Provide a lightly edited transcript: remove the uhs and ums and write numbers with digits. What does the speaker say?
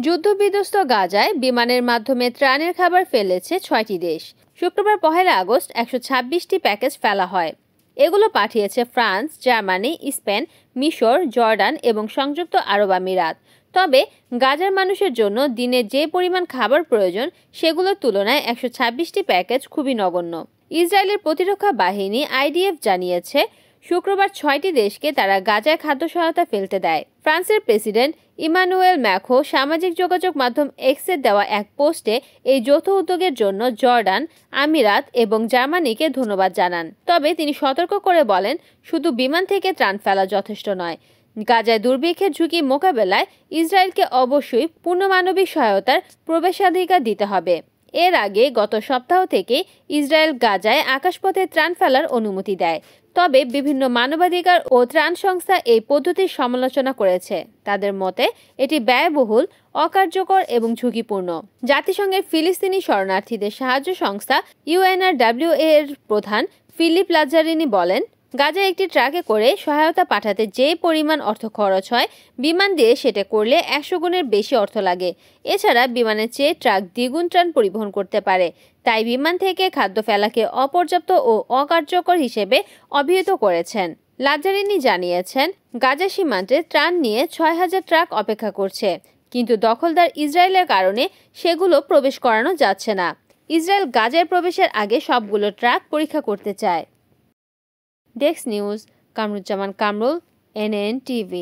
যুদ্ধবিধ্বস্ত গাজায় বিমানের মাধ্যমে ত্রাণের খাবার ফেলেছে ৬টি দেশ। শুক্রবার ১ আগস্ট ১২৬টি প্যাকেজ ফেলা হয়। এগুলো পাঠিয়েছে ফ্রান্স, জার্মানি, স্পেন, মিশর, জর্ডান এবং সংযুক্ত আরব আমিরাত। তবে গাজার মানুষের জন্য দিনে যে পরিমাণ খাবার প্রয়োজন সেগুলোর তুলনায় ১২৬টি প্যাকেজ খুবই নগণ্য। ইসরায়েলের প্রতিরক্ষা বাহিনী আইডিএফ জানিয়েছে শুক্রবার ৬টি দেশকে তারা গাজায় খাদ্য সহায়তা ফেলতে দেয়। ফ্রান্সের প্রেসিডেন্ট ইমানুয়েল ম্যাখো সামাজিক যোগাযোগ মাধ্যম এক্সে দেওয়া এক পোস্টে এই যৌথ উদ্যোগের জন্য জর্ডান, আমিরাত এবং জার্মানিকে ধন্যবাদ জানান। তবে তিনি সতর্ক করে বলেন, শুধু বিমান থেকে ত্রাণ ফেলা যথেষ্ট নয়। গাজায় দুর্ভিক্ষের ঝুঁকি মোকাবেলায় ইসরায়েলকে অবশ্যই পূর্ণ মানবিক সহায়তার প্রবেশাধিকার দিতে হবে। এর আগে গত সপ্তাহ থেকে ইসরায়েল গাজায় আকাশপথে ত্রাণ ফেলার অনুমতি দেয়। তবে বিভিন্ন মানবাধিকার ও ত্রাণ সংস্থা এই পদ্ধতির সমালোচনা করেছে। তাদের মতে এটি ব্যয়বহুল, অকার্যকর এবং ঝুঁকিপূর্ণ। জাতিসংঘের ফিলিস্তিনি শরণার্থীদের সাহায্য সংস্থা UNRWA এর প্রধান ফিলিপ লাজারিনি বলেন, গাজায় একটি ট্রাকে করে সহায়তা পাঠাতে যে পরিমাণ অর্থ খরচ হয়, বিমান দিয়ে সেটা করলে ১০০ গুণের বেশি অর্থ লাগে। এছাড়া বিমানের চেয়ে ট্রাক দ্বিগুণ ত্রাণ পরিবহন করতে পারে। তাই বিমান থেকে খাদ্য ফেলাকে অপর্যাপ্ত ও অকার্যকর হিসেবে অভিহিত করেছেন। লাজারিনি জানিয়েছেন, গাজা সীমান্তে ত্রাণ নিয়ে ৬,০০০ ট্রাক অপেক্ষা করছে, কিন্তু দখলদার ইসরায়েলের কারণে সেগুলো প্রবেশ করানো যাচ্ছে না। ইসরায়েল গাজায় প্রবেশের আগে সবগুলো ট্রাক পরীক্ষা করতে চায়। Desk news, Kamruzzaman Kamrul, NN TV।